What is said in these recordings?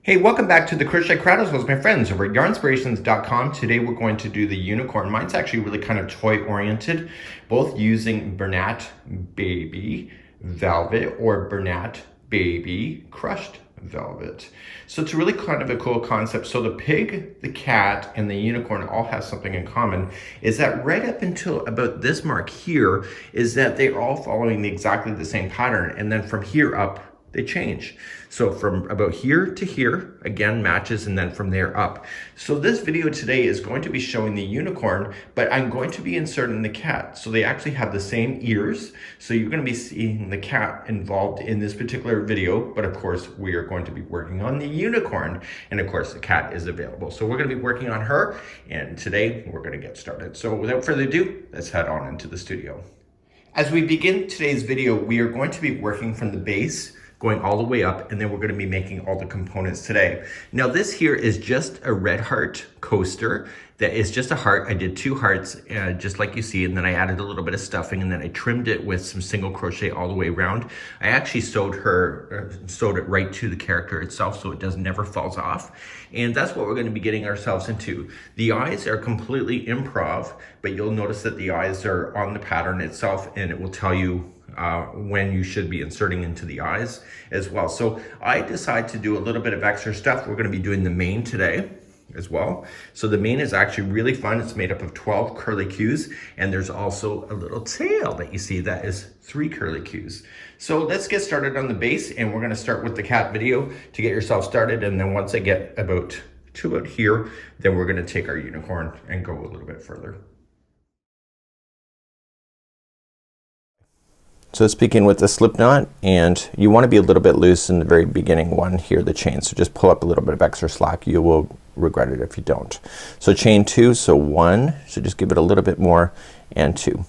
Hey, welcome back to the Crochet Crowd as well as my friends over at Yarnspirations.com. Today we're going to do the unicorn. Mine's actually really kind of toy oriented, both using Bernat Baby Velvet or Bernat Baby Crushed Velvet. So it's really kind of a cool concept. So the pig, the cat, and the unicorn all have something in common, is that right up until about this mark here is that they're all following exactly the same pattern, and then from here up they change. So from about here to here, again, matches, and then from there up. So this video today is going to be showing the unicorn, but I'm going to be inserting the cat. So they actually have the same ears. So you're going to be seeing the cat involved in this particular video, but of course we are going to be working on the unicorn. And of course the cat is available. So we're going to be working on her, and today we're going to get started. So without further ado, let's head on into the studio. As we begin today's video, we are going to be working from the base, going all the way up, and then we're going to be making all the components today. Now this here is just a red heart coaster that is just a heart. I did 2 hearts just like you see, and then I added a little bit of stuffing, and then I trimmed it with some single crochet all the way around. I actually sewed it right to the character itself so it never falls off, and that's what we're going to be getting ourselves into. The eyes are completely improv, but you'll notice that the eyes are on the pattern itself, and it will tell you when you should be inserting into the eyes as well. So I decided to do a little bit of extra stuff. We're going to be doing the mane today as well. So the mane is actually really fun. It's made up of 12 curly cues, and there's also a little tail that you see that is 3 curly cues. So let's get started on the base, and we're going to start with the cat video to get yourself started, and then once I get about here, then we're going to take our unicorn and go a little bit further. So let's begin with the slip knot, and you want to be a little bit loose in the very beginning one here, the chain. So just pull up a little bit of extra slack. You will regret it if you don't. So chain 2, so 1, so just give it a little bit more, and 2.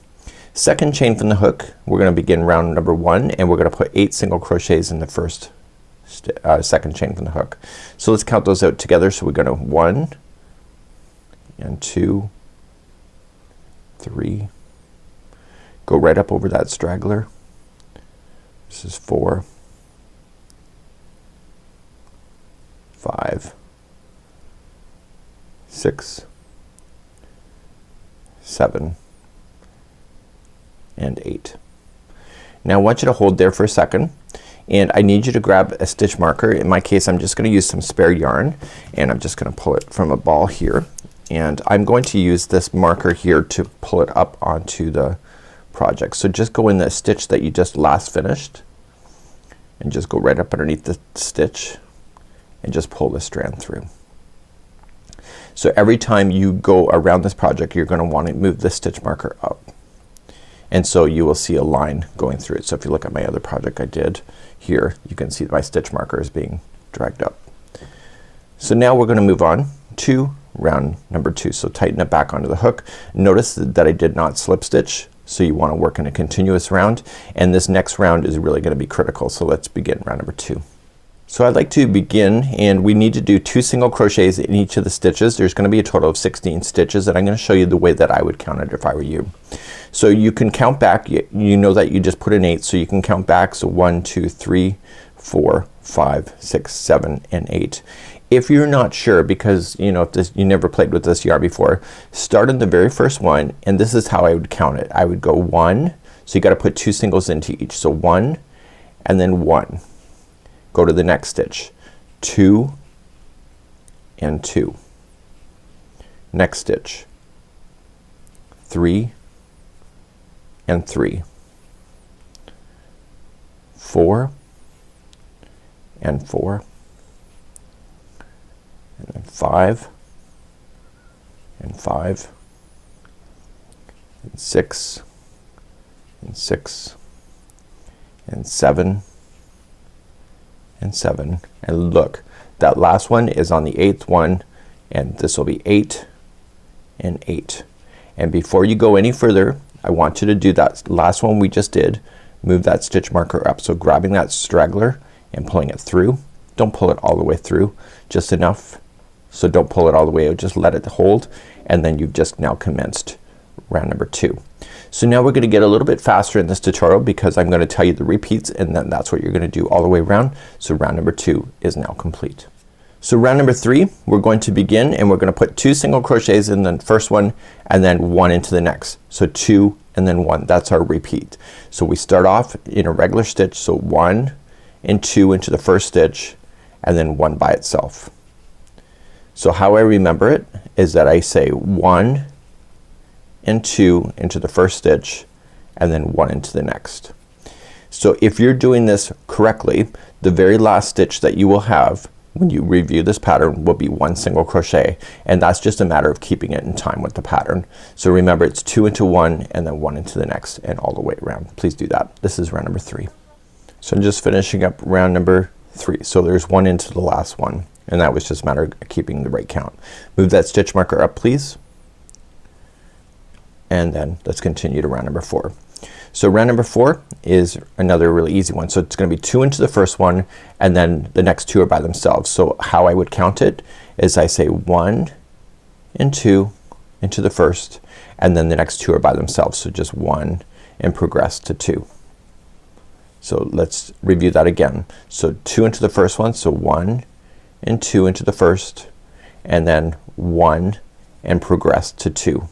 Second chain from the hook, we're going to begin round number 1, and we're going to put 8 single crochets in the first second chain from the hook. So let's count those out together. So we're going to 1 and 2, 3, go right up over that straggler. This is 4, 5, 6, 7, and 8. Now I want you to hold there for a second, and I need you to grab a stitch marker. In my case, I'm just going to use some spare yarn, and I'm just going to pull it from a ball here, and I'm going to use this marker here to pull it up onto the project. So just go in the stitch that you just last finished, and just go right up underneath the stitch and just pull the strand through. So every time you go around this project, you're going to want to move the stitch marker up, and so you will see a line going through it. So if you look at my other project I did here, you can see my stitch marker is being dragged up. So now we're going to move on to round number 2. So tighten it back onto the hook. Notice that I did not slip stitch, so you want to work in a continuous round, and this next round is really going to be critical. So let's begin round number 2. So I'd like to begin, and we need to do 2 single crochets in each of the stitches. There's going to be a total of 16 stitches, and I'm going to show you the way that I would count it if I were you. So you can count back. You know that you just put in 8, so you can count back. So 1, 2, 3, 4, 5, 6, 7, and 8. If you're not sure, because you know, if you never played with this yarn before, start on the very first one, and this is how I would count it. I would go 1, so you got to put 2 singles into each. So 1 and then 1. Go to the next stitch. 2 and 2. Next stitch. 3 and 3. 4 and 4. And then 5 and 5 and 6 and 6 and 7 and 7, and look, that last one is on the 8th one, and this will be 8 and 8. And before you go any further, I want you to do that last one we just did. Move that stitch marker up, so grabbing that straggler and pulling it through. Don't pull it all the way through, just enough. So don't pull it all the way out, just let it hold, and then you've just now commenced round number 2. So now we're gonna get a little bit faster in this tutorial because I'm gonna tell you the repeats, and then that's what you're gonna do all the way around. So round number 2 is now complete. So round number 3, we're going to begin and we're gonna put 2 single crochets in the first one and then 1 into the next. So 2 and then 1. That's our repeat. So we start off in a regular stitch, so 1 and 2 into the first stitch and then 1 by itself. So how I remember it is that I say 1 and 2 into the first stitch and then 1 into the next. So if you're doing this correctly, the very last stitch that you will have when you review this pattern will be 1 single crochet, and that's just a matter of keeping it in time with the pattern. So remember, it's 2 into 1 and then 1 into the next and all the way around. Please do that. This is round number 3. So I'm just finishing up round number 3. So there's 1 into the last one, and that was just a matter of keeping the right count. Move that stitch marker up, please, and then let's continue to round number 4. So round number 4 is another really easy one. So it's gonna be 2 into the first one and then the next 2 are by themselves. So how I would count it is I say 1 and 2 into the first and then the next 2 are by themselves. So just 1 and progress to 2. So let's review that again. So 2 into the first one, so 1 and 2 into the first and then 1 and progress to 2.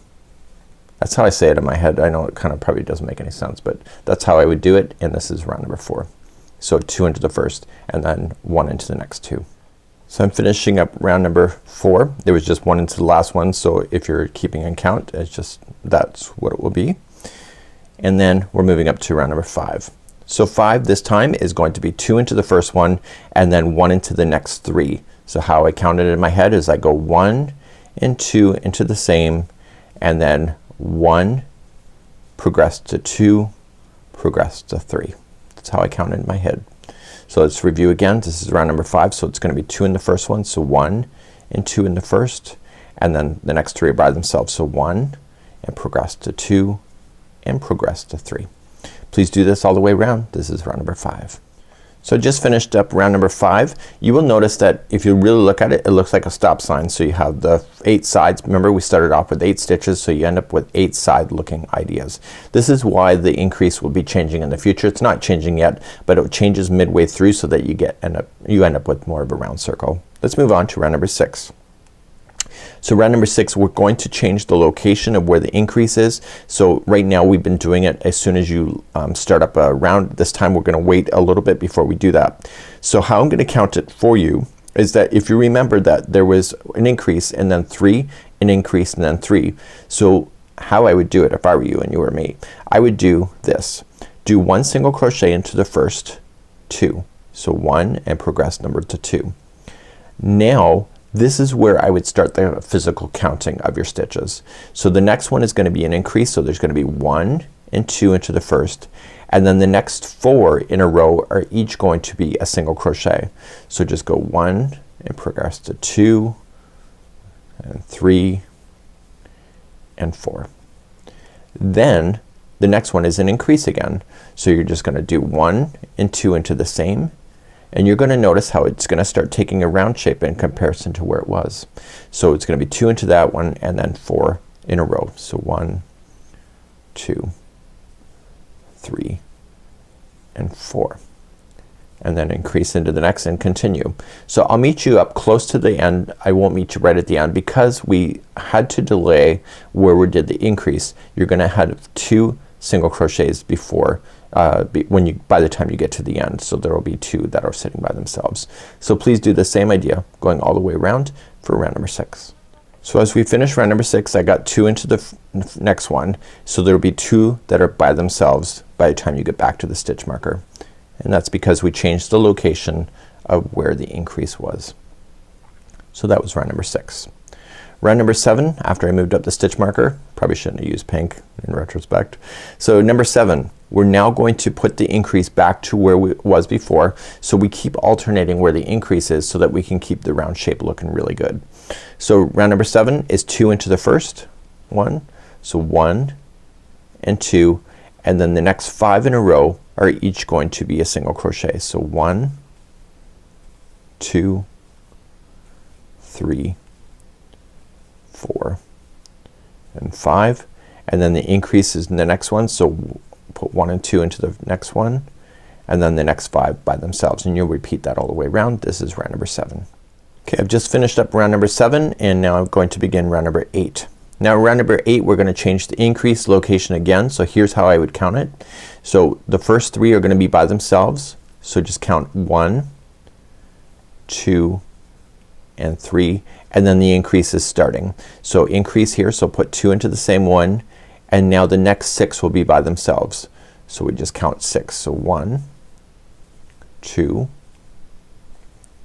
That's how I say it in my head. I know it kind of probably doesn't make any sense, but that's how I would do it, and this is round number 4. So 2 into the first and then 1 into the next 2. So I'm finishing up round number 4. There was just 1 into the last one, so if you're keeping in count, it's just that's what it will be. And then we're moving up to round number 5. So 5 this time is going to be 2 into the first one and then 1 into the next 3. So how I count it in my head is I go 1 and 2 into the same and then 1, progress to 2, progress to 3. That's how I count it in my head. So let's review again. This is round number 5, so it's gonna be 2 in the first one, so 1 and 2 in the first and then the next 3 are by themselves. So 1 and progress to 2 and progress to 3. Please do this all the way around. This is round number 5. So I just finished up round number 5. You will notice that if you really look at it, it looks like a stop sign. So you have the 8 sides. Remember we started off with 8 stitches, so you end up with 8 side looking ideas. This is why the increase will be changing in the future. It's not changing yet, but it changes midway through so that you end up with more of a round circle. Let's move on to round number 6. So round number 6, we're going to change the location of where the increase is. So right now we've been doing it as soon as you start up a round. This time we're gonna wait a little bit before we do that. So how I'm gonna count it for you is that if you remember that there was an increase and then 3, an increase and then 3. So how I would do it if I were you and you were me, I would do this. Do 1 single crochet into the first 2. So 1 and progress number to 2. Now this is where I would start the physical counting of your stitches. So the next one is gonna be an increase, so there's gonna be 1 and 2 into the first and then the next 4 in a row are each going to be a single crochet. So just go 1 and progress to 2 and 3 and 4. Then the next one is an increase again. So you're just gonna do 1 and 2 into the same, and you're gonna notice how it's gonna start taking a round shape in comparison to where it was. So it's gonna be 2 into that one and then 4 in a row. So 1, 2, 3 and 4, and then increase into the next and continue. So I'll meet you up close to the end. I won't meet you right at the end because we had to delay where we did the increase. You're gonna have 2 single crochets before by the time you get to the end. So there will be 2 that are sitting by themselves. So please do the same idea going all the way around for round number 6. So as we finish round number 6, I got 2 into the next one. So there will be 2 that are by themselves by the time you get back to the stitch marker. And that's because we changed the location of where the increase was. So that was round number 6. Round number 7, after I moved up the stitch marker, probably shouldn't have used pink in retrospect. So number 7, we're now going to put the increase back to where it was before. So we keep alternating where the increase is so that we can keep the round shape looking really good. So round number 7 is 2 into the first one. So 1 and 2, and then the next 5 in a row are each going to be a single crochet. So 1, 2, 3, 4 and 5, and then the increase is in the next one. So put 1 and 2 into the next one and then the next 5 by themselves, and you'll repeat that all the way around. This is round number 7. Okay, I've just finished up round number 7 and now I'm going to begin round number 8. Now round number 8 we're gonna change the increase location again. So here's how I would count it. So the first 3 are gonna be by themselves. So just count 1, 2 and 3, and then the increase is starting. So increase here, so put 2 into the same one, and now the next 6 will be by themselves. So we just count 6. So 1, 2,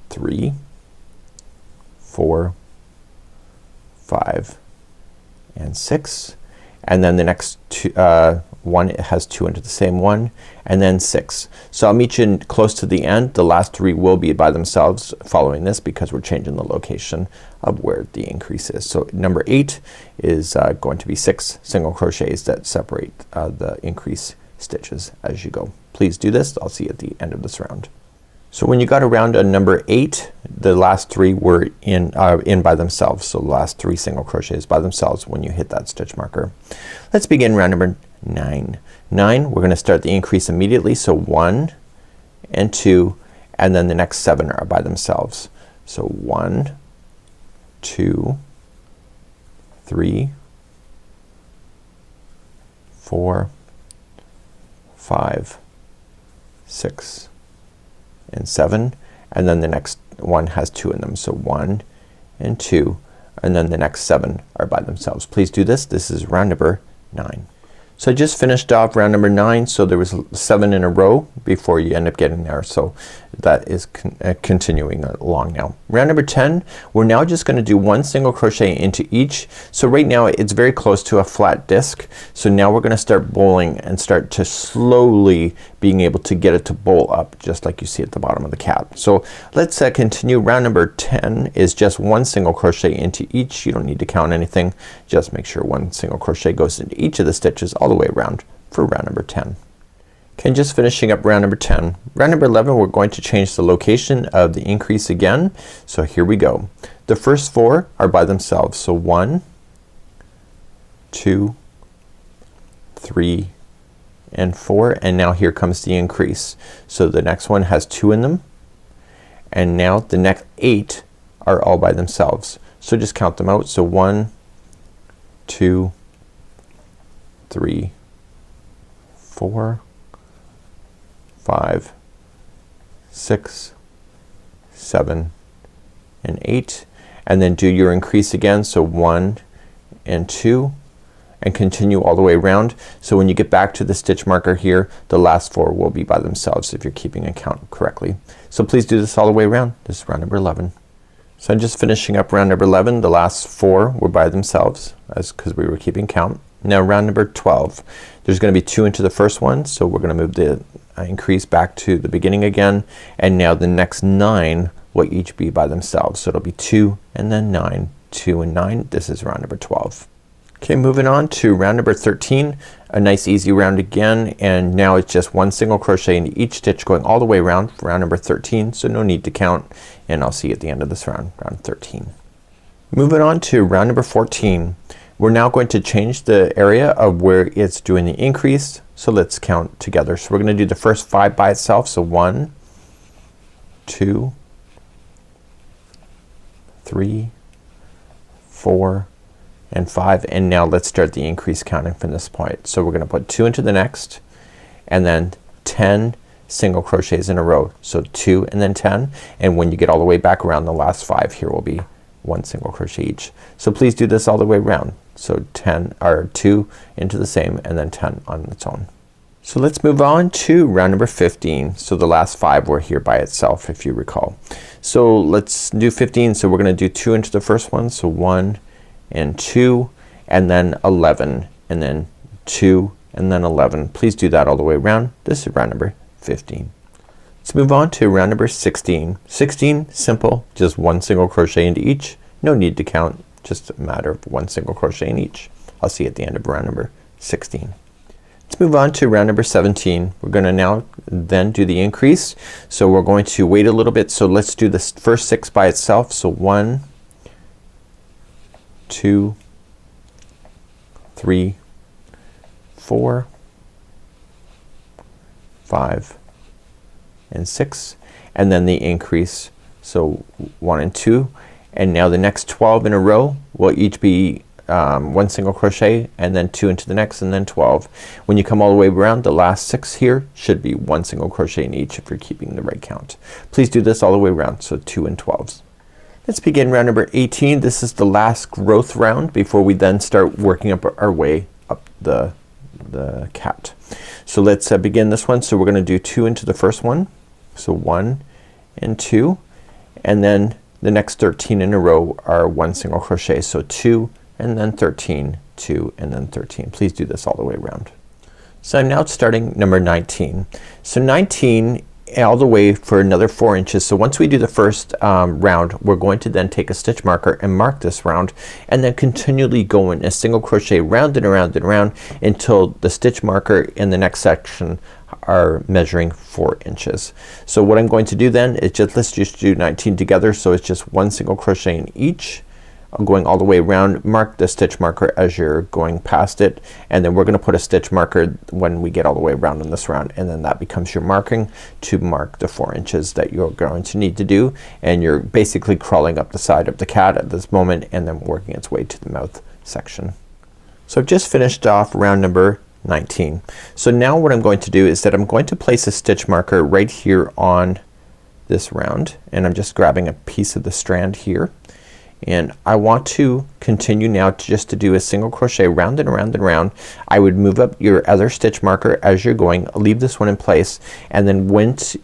3, 4, 5 and 6, and then the next one has 2 into the same one, and then 6. So I'll meet you close to the end. The last 3 will be by themselves following this because we're changing the location of where the increase is. So number 8 is going to be 6 single crochets that separate the increase stitches as you go. Please do this. I'll see you at the end of this round. So when you got around a number 8, the last 3 were in by themselves. So the last 3 single crochets by themselves when you hit that stitch marker. Let's begin round number 9. 9 we're gonna start the increase immediately. So 1 and 2, and then the next 7 are by themselves. So 1, 2, 3, 4, 5, 6 and 7, and then the next one has 2 in them. So 1 and 2, and then the next 7 are by themselves. Please do this. This is round number 9. So I just finished off round number 9. So there was 7 in a row before you end up getting there. So that is continuing along now. Round number 10, we're now just gonna do 1 single crochet into each. So right now it's very close to a flat disc. So now we're gonna start bowling and start to slowly being able to get it to bowl up just like you see at the bottom of the cap. So let's continue. Round number 10 is just 1 single crochet into each. You don't need to count anything. Just make sure 1 single crochet goes into each of the stitches all the way around for round number 10. Okay, just finishing up round number 10. Round number 11 we're going to change the location of the increase again. So here we go. The first 4 are by themselves. So 1, 2, 3 and 4, and now here comes the increase. So the next one has 2 in them, and now the next 8 are all by themselves. So just count them out. So 1, 2, 3, 4, 5, 6, 7 and 8, and then do your increase again. So 1 and 2, and continue all the way around. So when you get back to the stitch marker here, the last 4 will be by themselves if you're keeping a count correctly. So please do this all the way around. This is round number 11. So I'm just finishing up round number 11. The last 4 were by themselves because we were keeping count. Now round number 12. There's gonna be 2 into the first one, so we're gonna move the increase back to the beginning again, and now the next 9 will each be by themselves. So it'll be 2 and then 9, 2 and 9. This is round number 12. Okay, moving on to round number 13. A nice easy round again, and now it's just 1 single crochet into each stitch going all the way around for round number 13. So no need to count, and I'll see you at the end of this round, round 13. Moving on to round number 14. We're now going to change the area of where it's doing the increase. So let's count together. So we're gonna do the first 5 by itself. So 1, 2, 3, 4 and 5, and now let's start the increase counting from this point. So we're gonna put 2 into the next, and then 10 single crochets in a row. So 2 and then 10, and when you get all the way back around, the last 5 here will be 1 single crochet each. So please do this all the way around. So 10 or 2 into the same, and then 10 on its own. So let's move on to round number 15. So the last 5 were here by itself if you recall. So let's do 15. So we're gonna do 2 into the first one. So 1 and 2, and then 11, and then 2 and then 11. Please do that all the way around. This is round number 15. Let's move on to round number 16. 16, simple, just 1 single crochet into each. No need to count, just a matter of 1 single crochet in each. I'll see you at the end of round number 16. Let's move on to round number 17. We're gonna now then do the increase. So we're going to wait a little bit. So let's do this first 6 by itself. So 1, 2, 3, 4, 5 and 6, and then the increase. So 1 and 2, and now the next 12 in a row will each be 1 single crochet and then 2 into the next and then 12. When you come all the way around, the last 6 here should be 1 single crochet in each if you're keeping the right count. Please do this all the way around, so 2 and 12s. Let's begin round number 18. This is the last growth round before we then start working up our way up the cat. So let's begin this one. So we're gonna do 2 into the first one. So 1 and 2, and then the next 13 in a row are 1 single crochet. So 2 and then 13, 2 and then 13. Please do this all the way around. So I'm now starting number 19. So 19 all the way for another 4 inches. So once we do the first round, we're going to then take a stitch marker and mark this round, and then continually go in a single crochet round and around and around until the stitch marker in the next section are measuring 4 inches. So what I'm going to do then is let's just do 19 together. So it's just 1 single crochet in each. I'm going all the way around. Mark the stitch marker as you're going past it, and then we're gonna put a stitch marker when we get all the way around in this round, and then that becomes your marking to mark the 4 inches that you're going to need to do. And you're basically crawling up the side of the cat at this moment and then working its way to the mouth section. So I've just finished off round number 19. So now what I'm going to do is that I'm going to place a stitch marker right here on this round, and I'm just grabbing a piece of the strand here, and I want to continue now to do a single crochet round and around and around. I would move up your other stitch marker as you're going, leave this one in place, and then once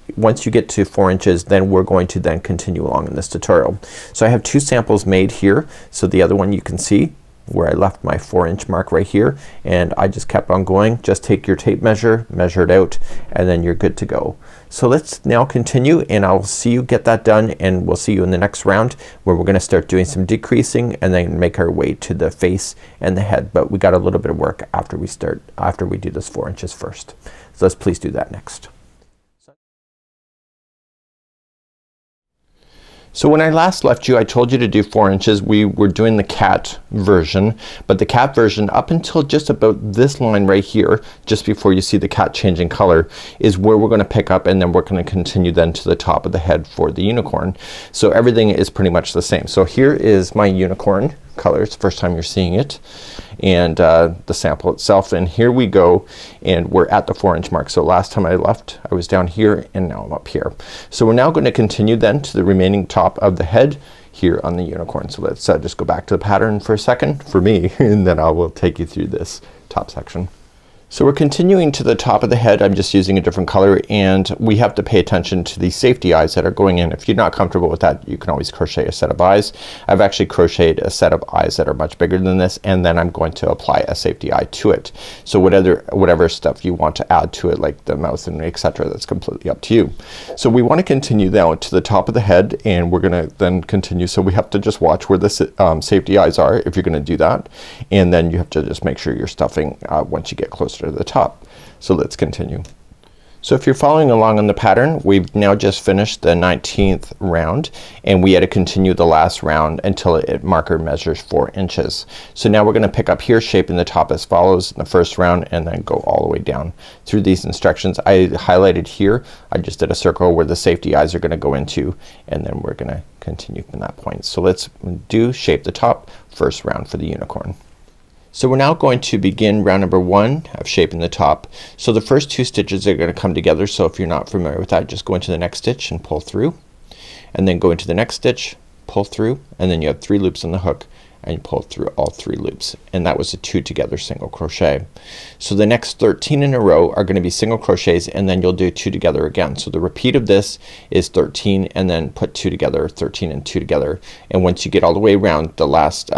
you get to 4 inches, then we're going to then continue along in this tutorial. So I have 2 samples made here. So the other one you can see where I left my 4-inch mark right here, and I just kept on going. Just take your tape measure, measure it out, and then you're good to go. So let's now continue, and I'll see you get that done, and we'll see you in the next round where we're gonna start doing some decreasing and then make our way to the face and the head. But we got a little bit of work after we do this 4 inches first. So let's please do that next. So when I last left you, I told you to do 4 inches. We were doing the cat version, but the cat version up until just about this line right here, just before you see the cat changing color, is where we're gonna pick up, and then we're gonna continue then to the top of the head for the unicorn. So everything is pretty much the same. So here is my unicorn color. It's the first time you're seeing it, and the sample itself, and here we go, and we're at the 4-inch mark. So last time I left I was down here, and now I'm up here. So we're now going to continue then to the remaining top of the head here on the unicorn. So let's just go back to the pattern for a second for me and then I will take you through this top section. So we're continuing to the top of the head. I'm just using a different color, and we have to pay attention to the safety eyes that are going in. If you're not comfortable with that, you can always crochet a set of eyes. I've actually crocheted a set of eyes that are much bigger than this, and then I'm going to apply a safety eye to it. So whatever stuff you want to add to it, like the mouth and etc., that's completely up to you. So we want to continue now to the top of the head, and we're gonna then continue. So we have to just watch where the safety eyes are if you're gonna do that, and then you have to just make sure you're stuffing once you get closer to the top. So let's continue. So if you're following along on the pattern, we've now just finished the 19th round, and we had to continue the last round until marker measures 4 inches. So now we're gonna pick up here, shaping the top as follows in the first round, and then go all the way down through these instructions. I highlighted here, I just did a circle where the safety eyes are gonna go into, and then we're gonna continue from that point. So let's shape the top first round for the unicorn. So we're now going to begin round number 1 of shaping the top. So the first 2 stitches are gonna come together. So if you're not familiar with that, just go into the next stitch and pull through, and then go into the next stitch, pull through, and then you have 3 loops on the hook, and you pull through all 3 loops, and that was a 2 together single crochet. So the next 13 in a row are gonna be single crochets, and then you'll do 2 together again. So the repeat of this is 13, and then put 2 together, 13 and 2 together, and once you get all the way around, the last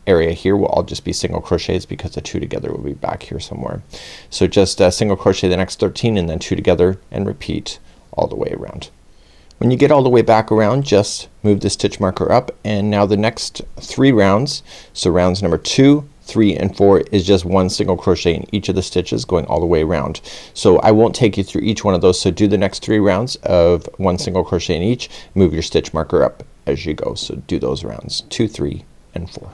area here will all just be single crochets, because the 2 together will be back here somewhere. So just single crochet the next 13, and then 2 together, and repeat all the way around. When you get all the way back around, just move the stitch marker up, and now the next 3 rounds, so rounds number 2, 3 and 4 is just 1 single crochet in each of the stitches going all the way around. So I won't take you through each one of those, so do the next 3 rounds of 1 single crochet in each, move your stitch marker up as you go. So do those rounds 2, 3 and 4.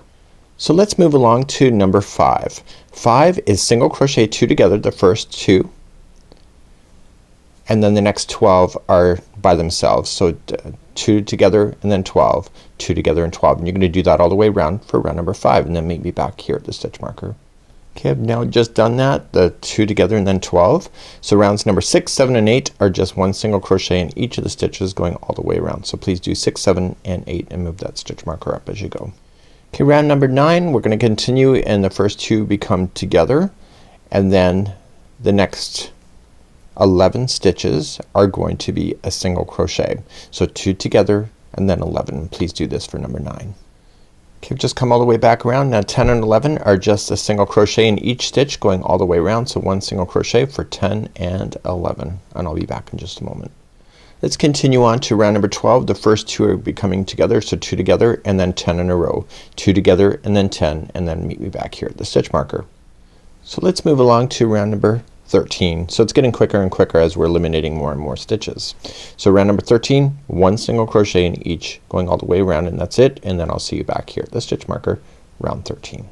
So let's move along to number 5. 5 is single crochet 2 together, the first 2, and then the next 12 are by themselves. So 2 together and then 12, 2 together and 12, and you're gonna do that all the way around for round number 5, and then meet me back here at the stitch marker. Okay, I've now just done that, the 2 together and then 12. So rounds number 6, 7 and 8 are just one single crochet in each of the stitches going all the way around. So please do 6, 7 and 8 and move that stitch marker up as you go. Okay, round number 9 we're gonna continue, and the first 2 become together, and then the next 11 stitches are going to be a single crochet. So 2 together and then 11. Please do this for number 9. Okay, just come all the way back around. Now 10 and 11 are just a single crochet in each stitch going all the way around. So one single crochet for 10 and 11, and I'll be back in just a moment. Let's continue on to round number 12. The first 2 are becoming together, so 2 together and then 10 in a row, 2 together and then 10, and then meet me back here at the stitch marker. So let's move along to round number 13. So it's getting quicker and quicker as we're eliminating more and more stitches. So round number 13, one single crochet in each going all the way around, and that's it, and then I'll see you back here at the stitch marker, round 13.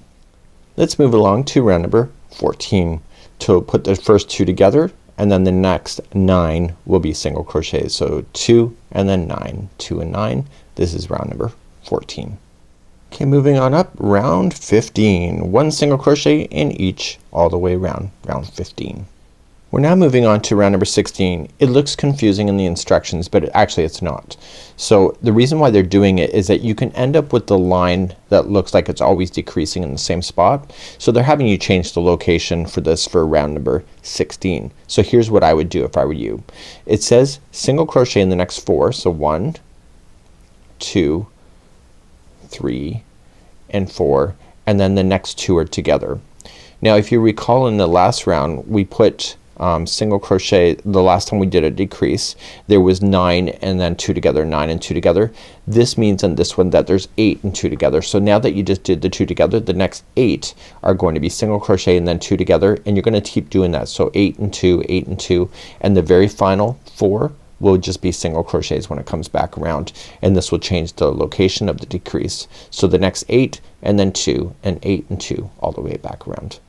Let's move along to round number 14. To put the first 2 together, and then the next 9 will be single crochets. So 2 and then 9, 2 and 9. This is round number 14. Okay, moving on up, round 15. One single crochet in each all the way around, round 15. We're now moving on to round number 16. It looks confusing in the instructions, but actually it's not. So the reason why they're doing it is that you can end up with the line that looks like it's always decreasing in the same spot. So they're having you change the location for this for round number 16. So here's what I would do if I were you. It says single crochet in the next 4. So 1, 2, 3 and 4, and then the next 2 are together. Now if you recall, in the last round we put single crochet, the last time we did a decrease there was 9 and then 2 together, 9 and 2 together. This means on this one that there's 8 and 2 together. So now that you just did the 2 together, the next 8 are going to be single crochet and then 2 together, and you're going to keep doing that. So 8 and 2, 8 and 2, and the very final 4 will just be single crochets when it comes back around, and this will change the location of the decrease. So the next 8 and then 2 and 8 and 2 all the way back around.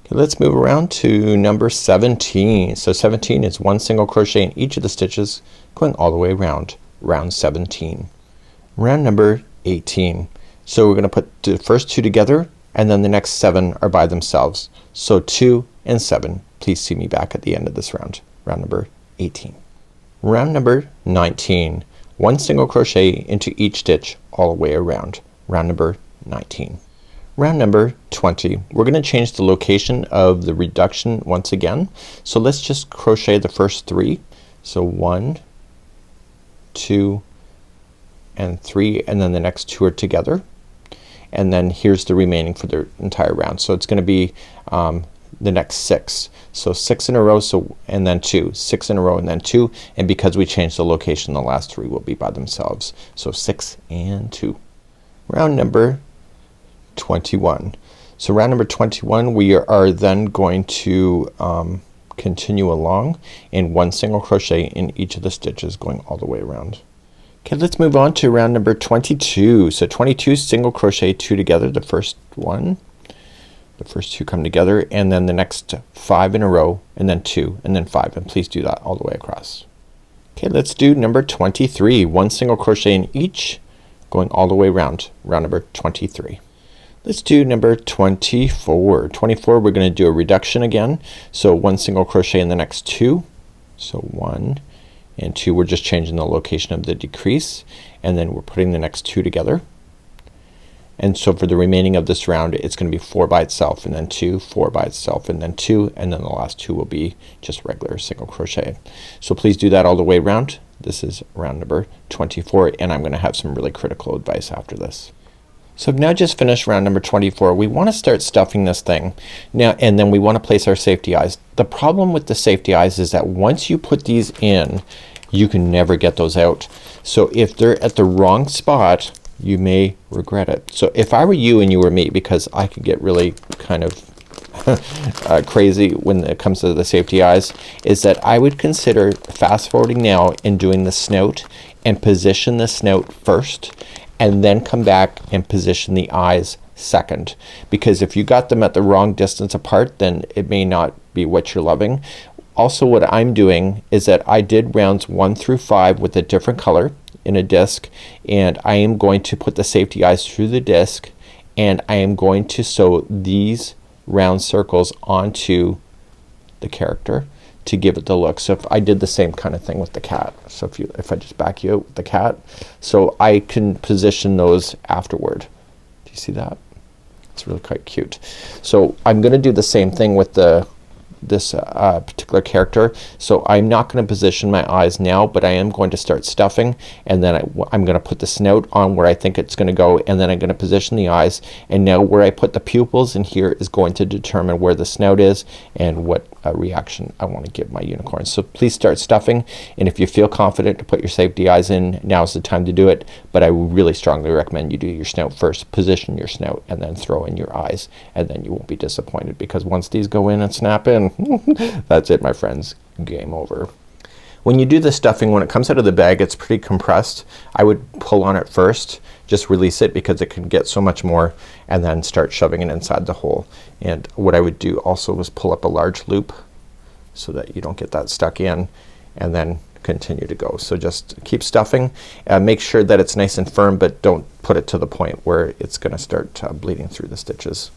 Okay, let's move around to number 17. So 17 is one single crochet in each of the stitches going all the way around, round 17. Round number 18. So we're gonna put the first 2 together, and then the next 7 are by themselves. So 2 and 7. Please see me back at the end of this round, round number 18. Round number 19. One single crochet into each stitch all the way around, round number 19. Round number 20. We're gonna change the location of the reduction once again. So let's just crochet the first 3. So 1, 2 and 3, and then the next 2 are together, and then here's the remaining for the entire round. So it's gonna be the next 6. So 6 in a row, so and then 2, 6 in a row and then 2, and because we changed the location the last 3 will be by themselves. So 6 and 2. Round number 21. So round number 21 we are then going to continue along in one single crochet in each of the stitches going all the way around. Okay, let's move on to round number 22. So 22 single crochet 2 together, the first one. The first 2 come together, and then the next 5 in a row, and then 2 and then 5, and please do that all the way across. Okay, let's do number 23. One single crochet in each going all the way around, round number 23. Let's do number 24. 24 we're gonna do a reduction again. So one single crochet in the next 2. So 1 and 2, we're just changing the location of the decrease, and then we're putting the next 2 together. And so for the remaining of this round it's gonna be 4 by itself, and then 2, 4 by itself, and then 2, and then the last 2 will be just regular single crochet. So please do that all the way around. This is round number 24, and I'm gonna have some really critical advice after this. So I've now just finished round number 24. We want to start stuffing this thing now, and then we want to place our safety eyes. The problem with the safety eyes is that once you put these in, you can never get those out. So if they're at the wrong spot, you may regret it. So if I were you and you were me, because I could get really kind of crazy when it comes to the safety eyes, is that I would consider fast forwarding now and doing the snout and position the snout first, and then come back and position the eyes second, because if you got them at the wrong distance apart then it may not be what you're loving. Also what I'm doing is that I did rounds 1 through 5 with a different color in a disc, and I am going to put the safety eyes through the disc, and I am going to sew these round circles onto the character to give it the look. So if I did the same kind of thing with the cat, so if I just back you out with the cat, so I can position those afterward. Do you see that? It's really quite cute. So I'm gonna do the same thing with this particular character. So I'm not going to position my eyes now, but I am going to start stuffing, and then I'm going to put the snout on where I think it's going to go, and then I'm going to position the eyes, and now where I put the pupils in here is going to determine where the snout is and what reaction I want to give my unicorn. So please start stuffing, and if you feel confident to put your safety eyes in, now's the time to do it, but I really strongly recommend you do your snout first. Position your snout and then throw in your eyes, and then you won't be disappointed, because once these go in and snap in, that's it, my friends. Game over. When you do the stuffing, when it comes out of the bag, it's pretty compressed. I would pull on it first, just release it because it can get so much more, and then start shoving it inside the hole. And what I would do also was pull up a large loop so that you don't get that stuck in, and then continue to go. So just keep stuffing. Make sure that it's nice and firm, but don't put it to the point where it's gonna start bleeding through the stitches.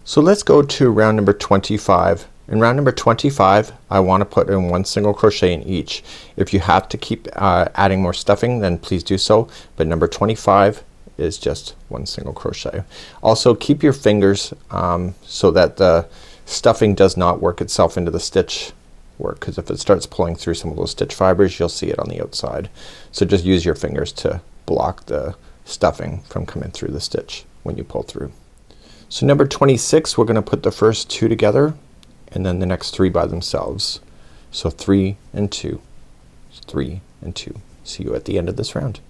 So let's go to round number 25. In round number 25, I want to put in 1 single crochet in each. If you have to keep adding more stuffing, then please do so, but number 25 is just 1 single crochet. Also keep your fingers so that the stuffing does not work itself into the stitch work, because if it starts pulling through some of those stitch fibers, you'll see it on the outside. So just use your fingers to block the stuffing from coming through the stitch when you pull through. So number 26, we're gonna put the first 2 together, and then the next 3 by themselves. So 3 and 2, 3 and 2. See you at the end of this round.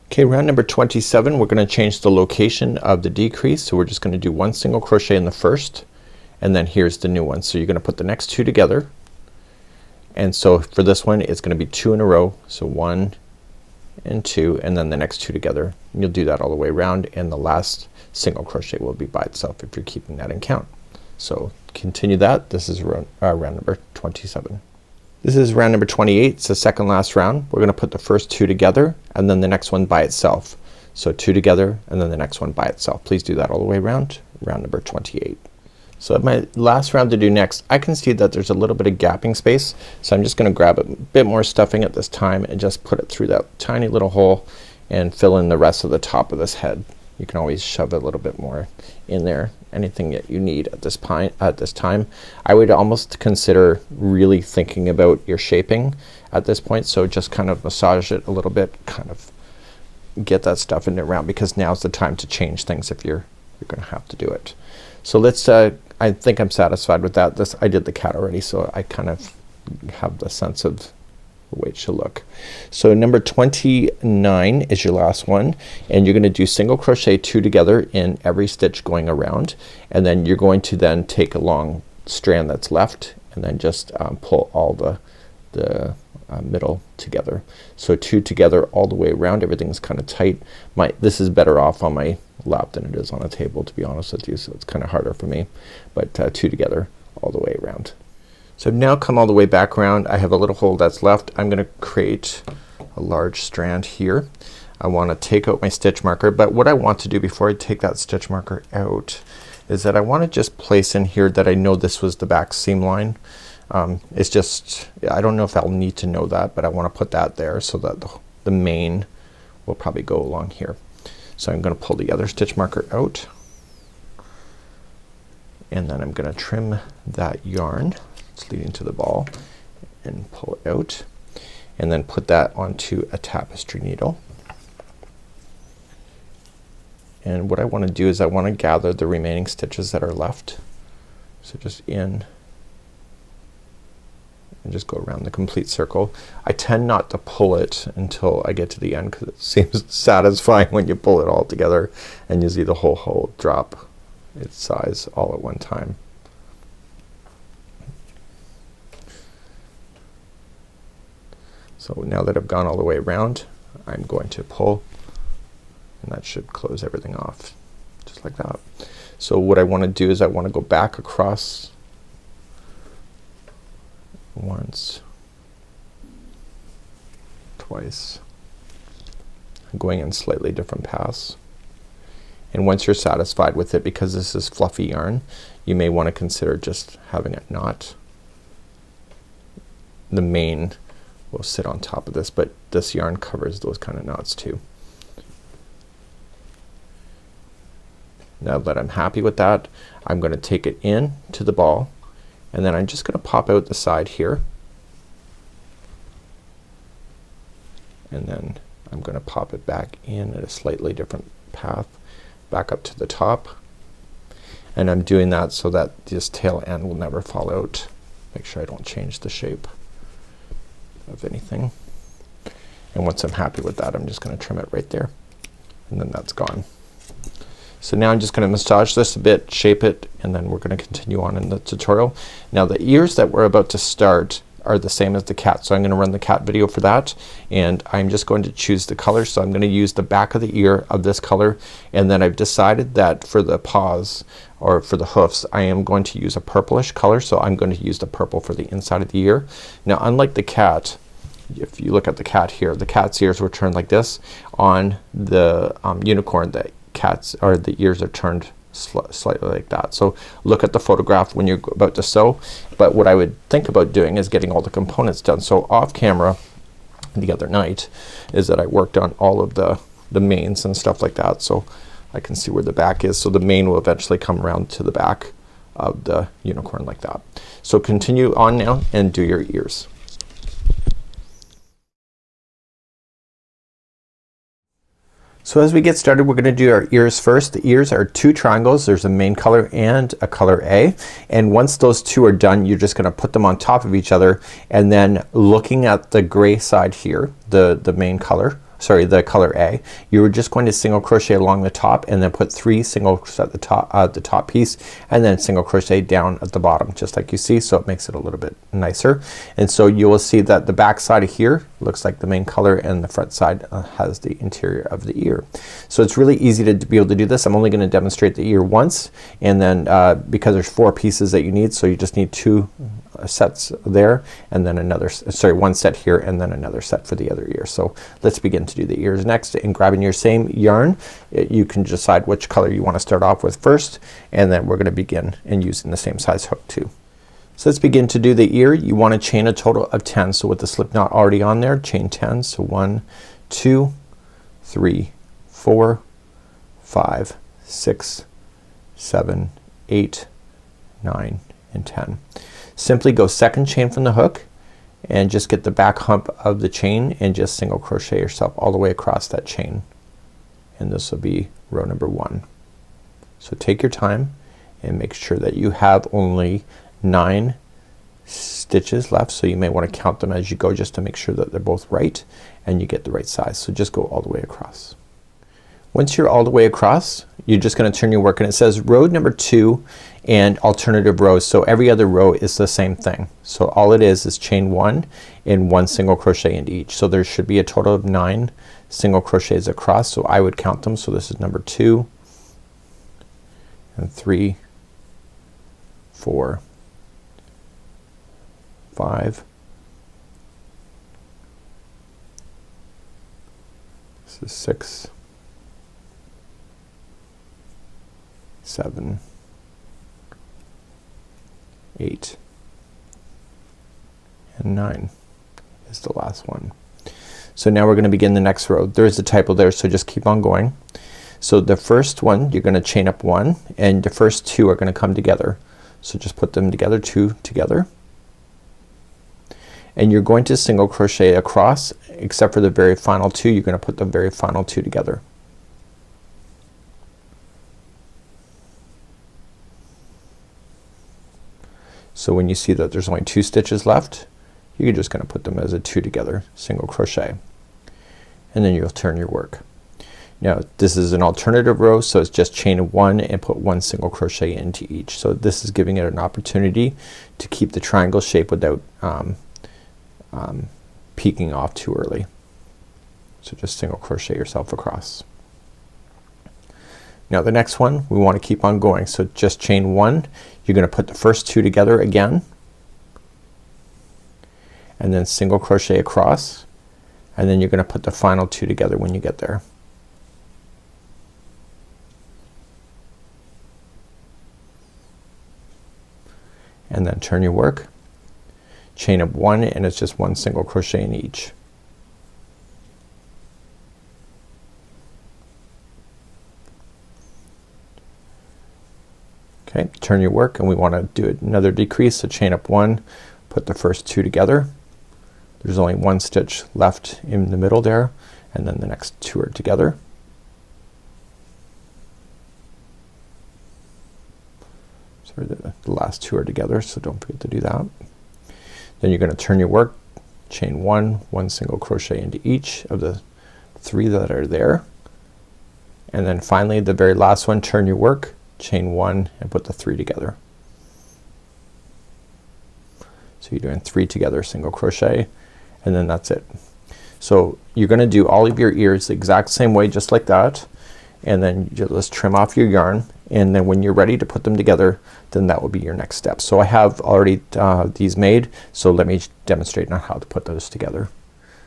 Okay, round number 27, we're gonna change the location of the decrease. So we're just gonna do 1 single crochet in the first, and then here's the new one. So you're gonna put the next 2 together, and so for this one it's gonna be 2 in a row. So 1 and 2, and then the next 2 together. And you'll do that all the way around, and the last single crochet will be by itself if you're keeping that in count. So continue that. This is round number 27. This is round number 28. It's the second last round. We're gonna put the first 2 together, and then the next one by itself. So 2 together, and then the next one by itself. Please do that all the way around. Round number 28. So my last round to do next, I can see that there's a little bit of gapping space, so I'm just gonna grab a bit more stuffing at this time and just put it through that tiny little hole and fill in the rest of the top of this head. You can always shove a little bit more in there, anything that you need at this time. I would almost consider really thinking about your shaping at this point, so just kind of massage it a little bit, kind of get that stuff in around, because now's the time to change things if you're gonna have to do it. So let's I think I'm satisfied with that. I did the cat already, so I kind of have the sense of the way it should look. So number 29 is your last one, and you're gonna do single crochet 2 together in every stitch going around, and then you're going to then take a long strand that's left and then just pull all the middle together. So 2 together all the way around. Everything's kind of tight. This is better off on my lap than it is on a table, to be honest with you, so it's kind of harder for me, but 2 together all the way around. So I've now come all the way back around. I have a little hole that's left. I'm gonna create a large strand here. I want to take out my stitch marker, but what I want to do before I take that stitch marker out is that I want to just place in here that I know this was the back seam line. It's just, I don't know if I'll need to know that, but I want to put that there so that the main will probably go along here. So I'm gonna pull the other stitch marker out, and then I'm gonna trim that yarn that's leading to the ball and pull it out, and then put that onto a tapestry needle. And what I want to do is I want to gather the remaining stitches that are left. So just in and just go around the complete circle. I tend not to pull it until I get to the end, because it seems satisfying when you pull it all together and you see the whole hole drop its size all at one time. So now that I've gone all the way around, I'm going to pull, and that should close everything off just like that. So what I want to do is I want to go back across once, twice, going in slightly different paths. And once you're satisfied with it, because this is fluffy yarn, you may want to consider just having it knot. The main will sit on top of this, but this yarn covers those kind of knots too. Now that I'm happy with that, I'm going to take it in to the ball, and then I'm just going to pop out the side here, and then I'm going to pop it back in at a slightly different path back up to the top, and I'm doing that so that this tail end will never fall out. Make sure I don't change the shape of anything, and once I'm happy with that, I'm just going to trim it right there, and then that's gone. So now I'm just going to massage this a bit, shape it, and then we're going to continue on in the tutorial. Now the ears that we're about to start are the same as the cat, so I'm going to run the cat video for that, and I'm just going to choose the color. So I'm going to use the back of the ear of this color, and then I've decided that for the paws or for the hoofs I am going to use a purplish color, so I'm going to use the purple for the inside of the ear. Now unlike the cat, if you look at the cat here, the cat's ears were turned like this. On the unicorn, the cat's or the ears are turned slightly like that. So look at the photograph when you're about to sew, but what I would think about doing is getting all the components done. So off camera the other night is that I worked on all of the manes and stuff like that, so I can see where the back is. So the mane will eventually come around to the back of the unicorn like that. So continue on now and do your ears. So as we get started, we're gonna do our ears first. The ears are two triangles. There's a main color and a color A, and once those two are done, you're just gonna put them on top of each other, and then looking at the gray side here, the main color, sorry, the color A, you're just going to single crochet along the top, and then put 3 singles at the top piece, and then single crochet down at the bottom, just like you see, so it makes it a little bit nicer. And so you will see that the back side of here looks like the main color, and the front side has the interior of the ear. So it's really easy to be able to do this. I'm only going to demonstrate the ear once, and then because there's 4 pieces that you need, so you just need 2 sets there, and then another, sorry, 1 set here, and then another set for the other ear. So let's begin to do the ears next. And grabbing your same yarn, you can decide which color you want to start off with first, and then we're going to begin and using the same size hook too. So let's begin to do the ear. You want to chain a total of 10. So with the slip knot already on there, chain 10. So 1, 2, 3, 4, 5, 6, 7, 8, 9, and 10. Simply go second chain from the hook and just get the back hump of the chain and just single crochet yourself all the way across that chain, and this will be row number 1. So take your time and make sure that you have only 9 stitches left, so you may want to count them as you go just to make sure that they're both right and you get the right size. So just go all the way across. Once you're all the way across, you're just gonna turn your work, and it says row number 2 and alternative rows, so every other row is the same thing. So all it is chain 1 and 1 single crochet into each. So there should be a total of 9 single crochets across, so I would count them. So this is number 2 and 3, 4, 5, this is 6, 7, 8, and 9 is the last one. So now we're gonna begin the next row. There's a typo there, so just keep on going. So the first one you're gonna chain up 1, and the first 2 are gonna come together. So just put them together, 2 together, and you're going to single crochet across, except for the very final 2. You're gonna put the very final 2 together. So when you see that there's only 2 stitches left, you're just gonna put them as a 2 together, single crochet, and then you'll turn your work. Now this is an alternative row, so it's just chain 1 and put 1 single crochet into each. So this is giving it an opportunity to keep the triangle shape without peeking off too early. So just single crochet yourself across. Now the next one we want to keep on going, so just chain 1. You're gonna put the first 2 together again, and then single crochet across, and then you're gonna put the final 2 together when you get there. And then turn your work, chain up 1, and it's just 1 single crochet in each. Okay, turn your work, and we want to do another decrease, so chain up 1, put the first 2 together. There's only 1 stitch left in the middle there, and then the next 2 are together. Sorry, the last 2 are together, so don't forget to do that. Then you're gonna turn your work, chain 1, 1 single crochet into each of the 3 that are there, and then finally the very last one, turn your work, chain 1, and put the 3 together. So you're doing 3 together, single crochet, and then that's it. So you're gonna do all of your ears the exact same way, just like that, and then you just trim off your yarn, and then when you're ready to put them together, then that will be your next step. So I have already these made, so let me demonstrate on how to put those together.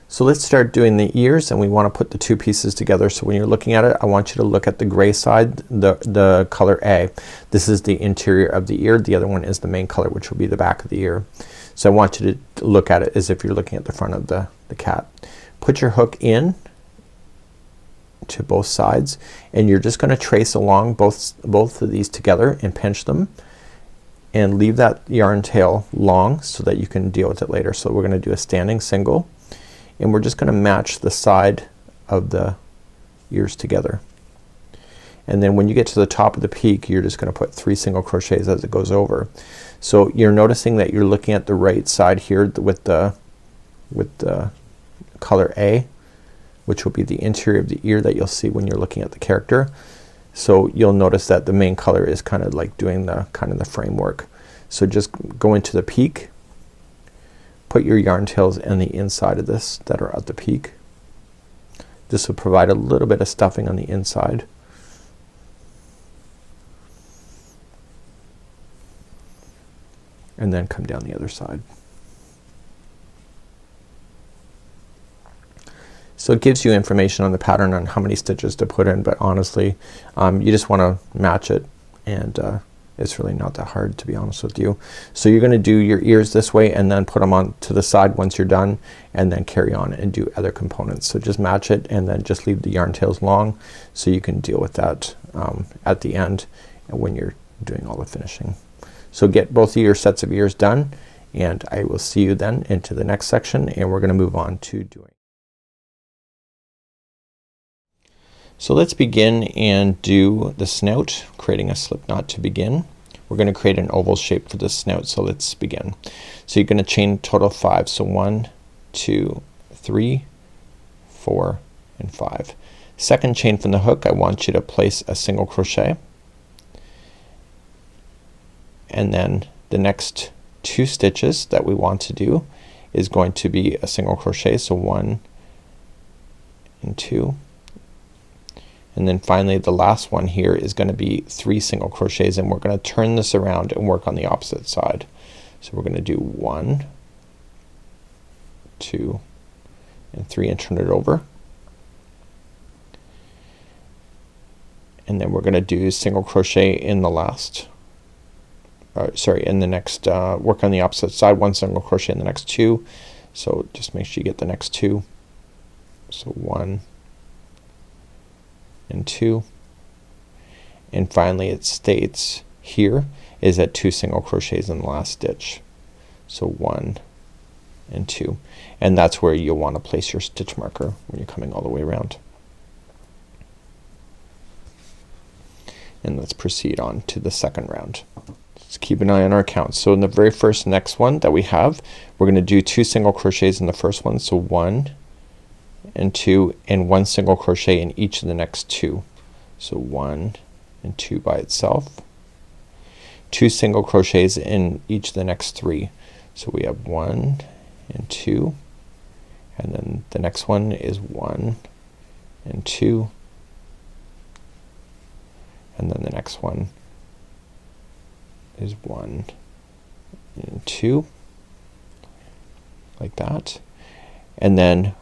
So let's start doing the ears, and we want to put the 2 pieces together. So when you're looking at it, I want you to look at the gray side, the color A. This is the interior of the ear, the other one is the main color, which will be the back of the ear. So I want you to look at it as if you're looking at the front of the cat. Put your hook in to both sides, and you're just gonna trace along both of these together and pinch them, and leave that yarn tail long so that you can deal with it later. So we're gonna do a standing single, and we're just gonna match the side of the ears together, and then when you get to the top of the peak, you're just gonna put 3 single crochets as it goes over. So you're noticing that you're looking at the right side here with the color A, which will be the interior of the ear that you'll see when you're looking at the character. So you'll notice that the main color is kind of like doing the the framework. So just go into the peak, put your yarn tails in the inside of this that are at the peak. This will provide a little bit of stuffing on the inside. And then come down the other side. So it gives you information on the pattern on how many stitches to put in, but honestly you just want to match it, and it's really not that hard, to be honest with you. So you're gonna do your ears this way, and then put them on to the side once you're done, and then carry on and do other components. So just match it, and then just leave the yarn tails long so you can deal with that at the end when you're doing all the finishing. So get both of your sets of ears done, and I will see you then into the next section, and we're gonna move on to doing. So let's begin and do the snout, creating a slip knot to begin. We're gonna create an oval shape for the snout, so let's begin. So you're gonna chain total 5. So 1, 2, 3, 4, and 5. Second chain from the hook, I want you to place a single crochet, and then the next 2 stitches that we want to do is going to be a single crochet. So 1 and 2. And then finally the last one here is gonna be 3 single crochets, and we're gonna turn this around and work on the opposite side. So we're gonna do 1, 2, and 3, and turn it over. And then we're gonna do single crochet in the last, in the next, work on the opposite side, 1 single crochet in the next 2. So just make sure you get the next 2. So 1 and 2, and finally it states here is at 2 single crochets in the last stitch. So 1 and 2, and that's where you'll want to place your stitch marker when you're coming all the way around. And let's proceed on to the second round. Let's keep an eye on our count. So in the very first next one that we have, we're gonna do 2 single crochets in the first one. So 1 and 2, and 1 single crochet in each of the next 2. So 1 and 2 by itself. 2 single crochets in each of the next 3. So we have 1 and 2, and then the next one is 1 and 2, and then the next one is 1 and 2, like that, and then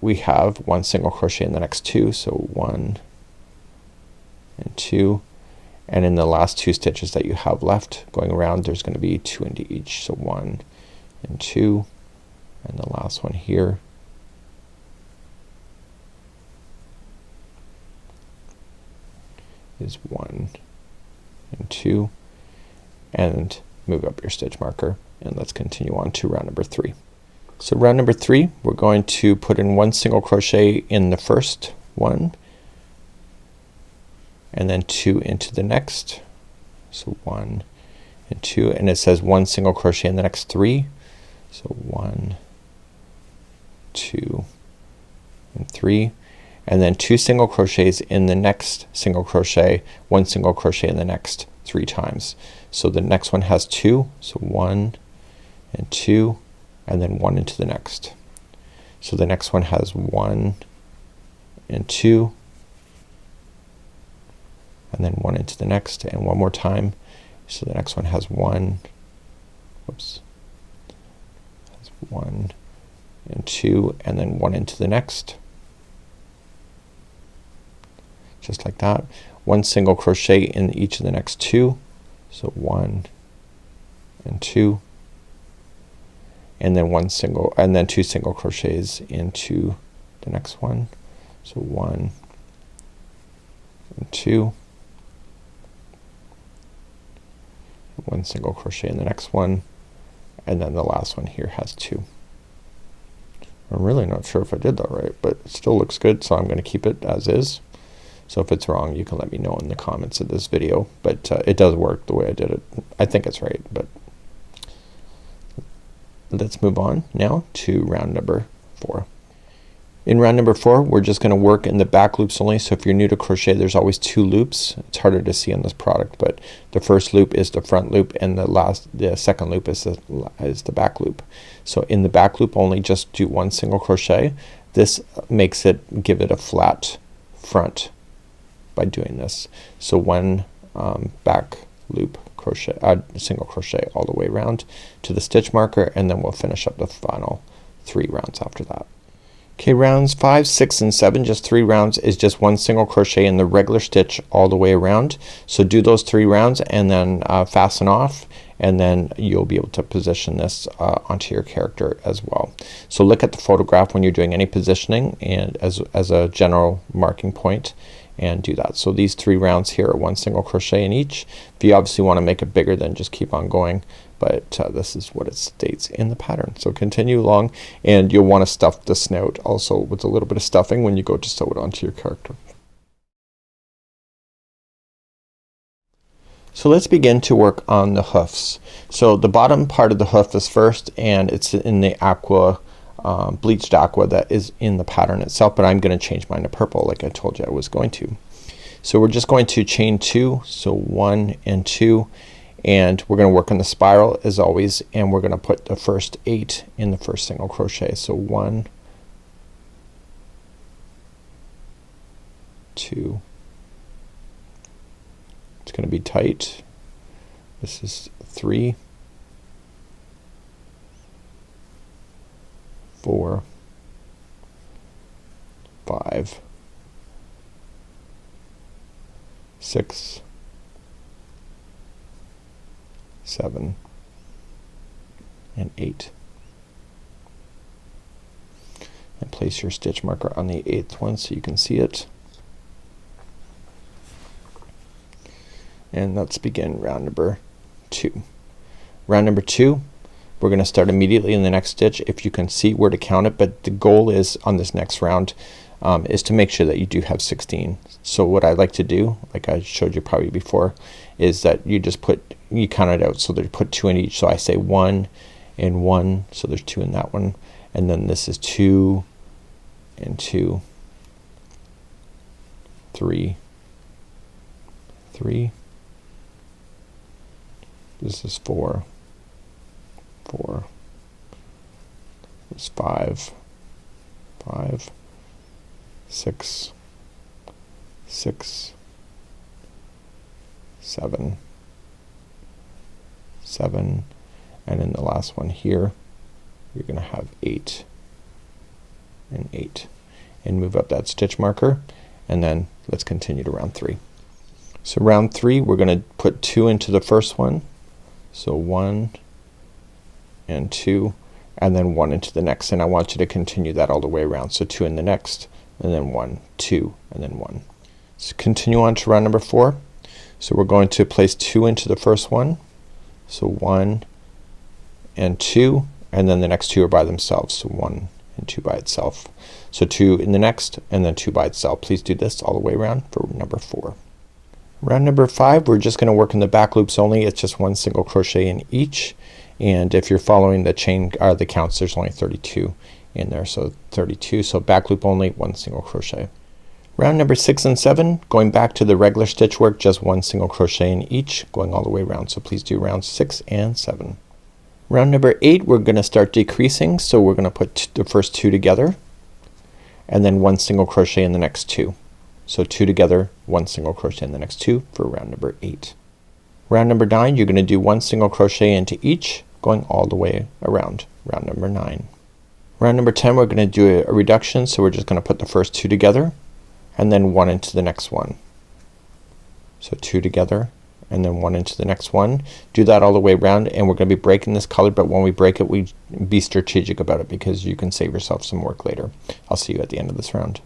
we have 1 single crochet in the next 2, so 1 and 2, and in the last 2 stitches that you have left going around there's going to be 2 into each, so 1 and 2, and the last one here is 1 and 2, and move up your stitch marker, and let's continue on to round number 3. So round number 3 we're going to put in 1 single crochet in the first one, and then 2 into the next, so 1 and 2, and it says 1 single crochet in the next 3, so 1, 2 and 3, and then 2 single crochets in the next single crochet, 1 single crochet in the next 3 times. So the next one has 2, so 1 and 2, and then 1 into the next. So the next one has 1 and 2, and then 1 into the next, and one more time. So the next one has 1, whoops, has 1 and 2, and then 1 into the next, just like that. 1 single crochet in each of the next 2, so 1 and 2, and then 1 single, and then 2 single crochets into the next one, so 1 and 2, 1 single crochet in the next one, and then the last one here has 2. I'm really not sure if I did that right, but it still looks good, so I'm going to keep it as is. So if it's wrong you can let me know in the comments of this video, but it does work the way I did it. I think it's right, but let's move on now to round number 4. In round number 4 we're just going to work in the back loops only. So if you're new to crochet there's always 2 loops. It's harder to see on this product, but the first loop is the front loop and the second loop is the back loop. So in the back loop only just do 1 single crochet. This makes it, give it a flat front by doing this. So 1 back loop crochet, single crochet all the way around to the stitch marker, and then we'll finish up the final 3 rounds after that. Okay, rounds 5, 6 and 7, just 3 rounds, is just 1 single crochet in the regular stitch all the way around. So do those 3 rounds and then fasten off, and then you'll be able to position this onto your character as well. So look at the photograph when you're doing any positioning and as a general marking point, and do that. So these 3 rounds here are 1 single crochet in each. If you obviously want to make it bigger then just keep on going, but this is what it states in the pattern. So continue along, and you'll want to stuff the snout also with a little bit of stuffing when you go to sew it onto your character. So let's begin to work on the hoofs. So the bottom part of the hoof is first, and it's in the aqua, bleached aqua that is in the pattern itself, but I'm going to change mine to purple like I told you I was going to. So we're just going to chain 2, so 1 and 2, and we're going to work on the spiral as always, and we're going to put the first 8 in the first single crochet. So 1, 2, it's going to be tight, this is 3, 4, 5, 6, 7 and 8, and place your stitch marker on the 8th one so you can see it. And let's begin round number 2. Round number 2 we're going to start immediately in the next stitch if you can see where to count it, but the goal is on this next round is to make sure that you do have 16. So what I like to do, like I showed you probably before, is that you just you count it out, so that you put 2 in each. So I say 1 and 1, so there's 2 in that one, and then this is 2 and 2, 3, 3, this is 4, 4, this is 5, 5, 6, 6, 7, 7, and in the last one here you're gonna have 8 and 8, and move up that stitch marker, and then let's continue to round 3. So round 3 we're gonna put 2 into the first one, so 1 and 2, and then 1 into the next, and I want you to continue that all the way around. So 2 in the next, and then 1, 2, and then 1. So continue on to round number 4. So we're going to place 2 into the first one, so 1 and 2, and then the next 2 are by themselves, so 1 and 2 by itself. So 2 in the next, and then 2 by itself. Please do this all the way around for number 4. Round number 5 we're just gonna work in the back loops only. It's just 1 single crochet in each, and if you're following the chain the counts, there's only 32 in there, so 32. So back loop only, 1 single crochet. Round number 6 and 7 going back to the regular stitch work, just 1 single crochet in each, going all the way around. So please do rounds 6 and 7. Round number 8 we're gonna start decreasing, so we're gonna put the first 2 together, and then 1 single crochet in the next 2. So 2 together, 1 single crochet in the next 2 for round number 8. Round number 9 you're gonna do 1 single crochet into each, going all the way around. Round number 9. Round number 10 we're gonna do a reduction, so we're just gonna put the first 2 together, and then 1 into the next one. So 2 together, and then 1 into the next one. Do that all the way around, and we're gonna be breaking this color, but when we break it, we be strategic about it, because you can save yourself some work later. I'll see you at the end of this round.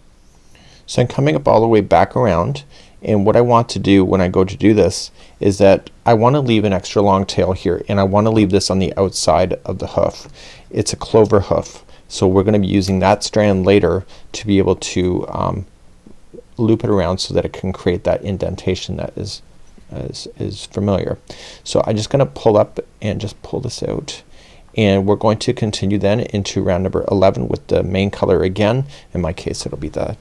So I'm coming up all the way back around, and what I want to do when I go to do this is that I want to leave an extra long tail here, and I want to leave this on the outside of the hoof. It's a clover hoof, so we're gonna be using that strand later to be able to loop it around so that it can create that indentation that is familiar. So I'm just gonna pull up and just pull this out, and we're going to continue then into round number 11 with the main color again. In my case it'll be that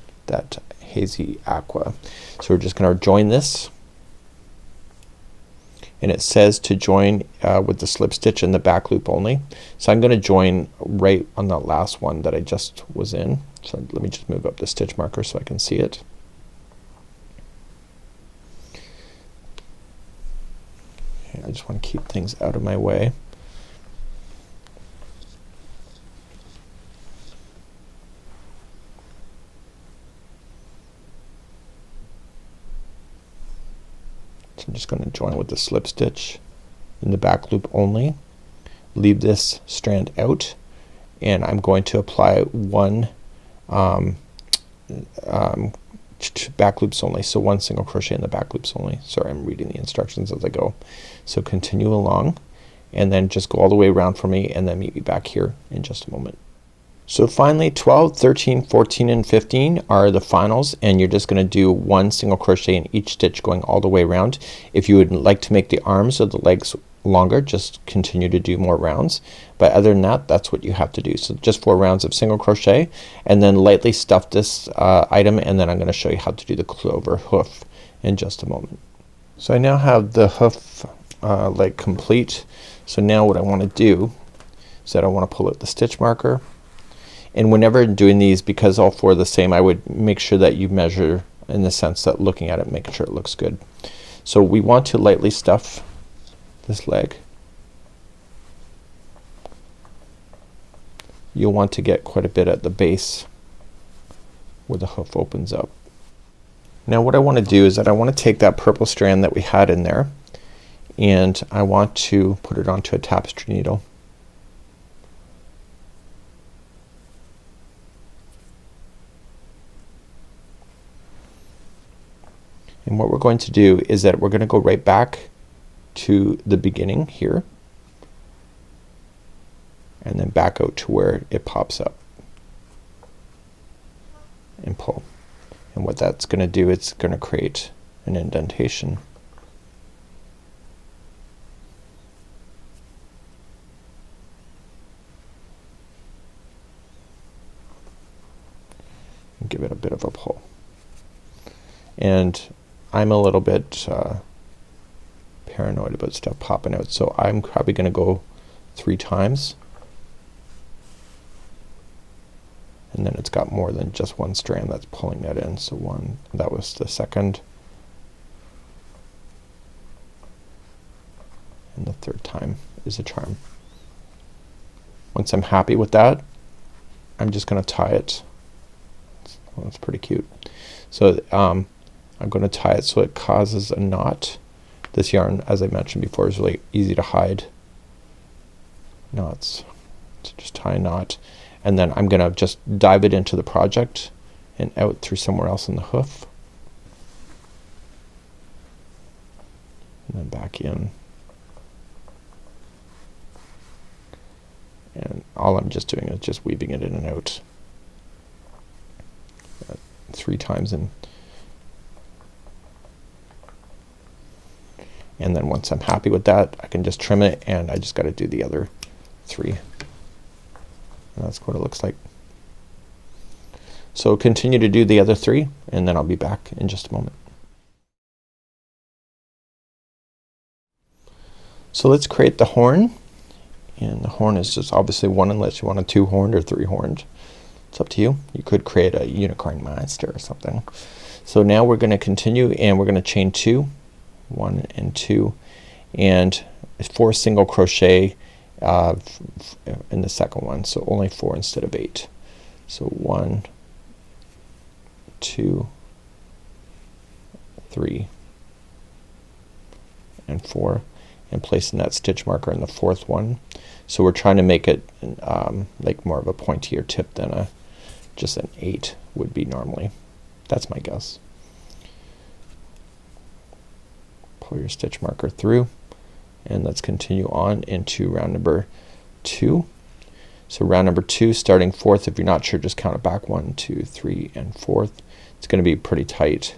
hazy aqua. So we're just gonna join this, and it says to join with the slip stitch in the back loop only. So I'm gonna join right on that last one that I just was in. So let me just move up the stitch marker so I can see it. I just want to keep things out of my way. So I'm just going to join with the slip stitch in the back loop only. Leave this strand out, and I'm going to apply 1 back loops only, so 1 single crochet in the back loops only. Sorry, I'm reading the instructions as I go. So continue along, and then just go all the way around for me, and then meet me back here in just a moment. So finally 12, 13, 14, and 15 are the finals, and you're just gonna do 1 single crochet in each stitch going all the way around. If you would like to make the arms or the legs longer, just continue to do more rounds, but other than that, that's what you have to do. So just 4 rounds of single crochet, and then lightly stuff this item, and then I'm gonna show you how to do the clover hoof in just a moment. So I now have the hoof leg complete. So now what I want to do is that I want to pull out the stitch marker, and whenever doing these, because all 4 are the same, I would make sure that you measure in the sense that looking at it, making sure it looks good. So we want to lightly stuff this leg. You'll want to get quite a bit at the base where the hoof opens up. Now what I want to do is that I want to take that purple strand that we had in there, and I want to put it onto a tapestry needle. And what we're going to do is that we're going to go right back to the beginning here, and then back out to where it pops up and pull. And what that's gonna do, it's gonna create an indentation. And give it a bit of a pull. And I'm a little bit paranoid about stuff popping out, so I'm probably gonna go 3 times. And then it's got more than just 1 strand that's pulling that in. So 1, that was the second, and the 3rd time is a charm. Once I'm happy with that, I'm just gonna tie it. Well, that's pretty cute. So I'm gonna tie it so it causes a knot. This yarn, as I mentioned before, is really easy to hide knots. So just tie a knot, and then I'm gonna just dive it into the project and out through somewhere else in the hoof, and then back in. And all I'm just doing is just weaving it in and out 3 times, and then once I'm happy with that, I can just trim it, and I just got to do the other 3. And that's what it looks like. So continue to do the other 3, and then I'll be back in just a moment. So let's create the horn. And the horn is just obviously 1 unless you want a 2-horned or 3-horned. It's up to you. You could create a unicorn monster or something. So now we're gonna continue, and we're gonna chain 2, 1 and 2, and 4 single crochet in the second one. So only 4 instead of 8. So 1, 2, 3, and 4, and placing that stitch marker in the 4th one. So we're trying to make it like more of a pointier tip than just an 8 would be normally. That's my guess. Pull your stitch marker through, and let's continue on into round number 2. So round number 2, starting 4th. If you're not sure, just count it back. 1, 2, 3, and 4th. It's gonna be pretty tight,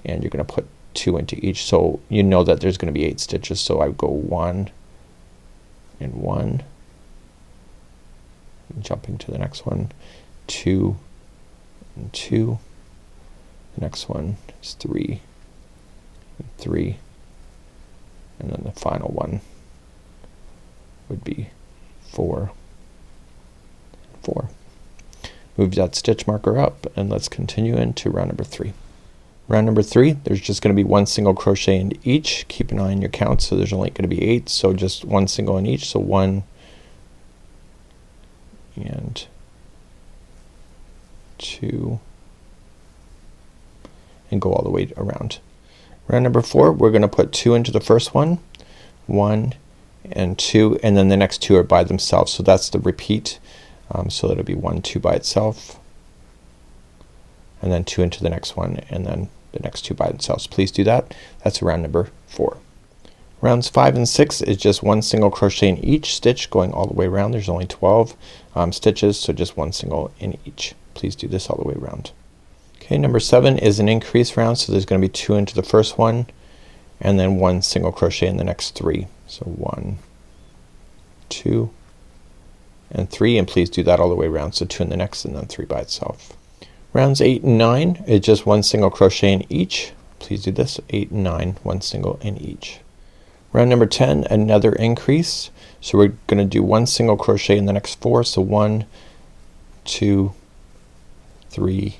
and you're gonna put 2 into each, so you know that there's gonna be 8 stitches. So I go 1 and 1, and jumping to the next one, 2 and 2. The next one is 3 and 3, and then the final one would be 4 and 4. Move that stitch marker up, and let's continue into round number 3. Round number 3, there's just gonna be 1 single crochet into each. Keep an eye on your count, so there's only gonna be 8, so just 1 single in each. So 1 and 2, and go all the way around. Round number 4, we're gonna put 2 into the first one, 1 and 2, and then the next 2 are by themselves. So that's the repeat. So it'll be 1, 2 by itself, and then 2 into the next one, and then the next 2 by themselves. Please do that. That's round number 4. Rounds 5 and 6 is just 1 single crochet in each stitch going all the way around. There's only 12 stitches, so just 1 single in each. Please do this all the way around. Okay, number 7 is an increase round, so there's gonna be 2 into the first one, and then 1 single crochet in the next 3. So 1, 2, and 3, and please do that all the way around. So 2 in the next, and then 3 by itself. Rounds 8 and 9 is just 1 single crochet in each. Please do this. 8 and 9, 1 single in each. Round number 10, another increase. So we're gonna do 1 single crochet in the next 4. So 1, 2, 3,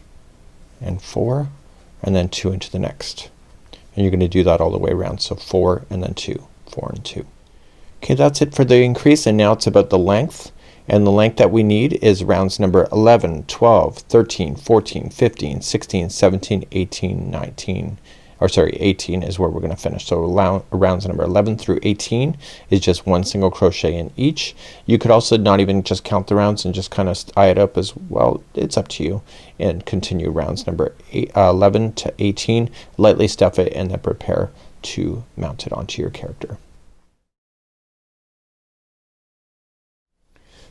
and 4, and then 2 into the next. And you're gonna do that all the way around. So 4 and then 2, 4 and 2. Okay, that's it for the increase, and now it's about the length. And the length that we need is rounds number 11, 12, 13, 14, 15, 16, 17, 18, 19, or sorry, 18 is where we're gonna finish. So rounds number 11 through 18 is just 1 single crochet in each. You could also not even just count the rounds and just kind of eye it up as well. It's up to you. And continue rounds number 11 to 18. Lightly stuff it, and then prepare to mount it onto your character.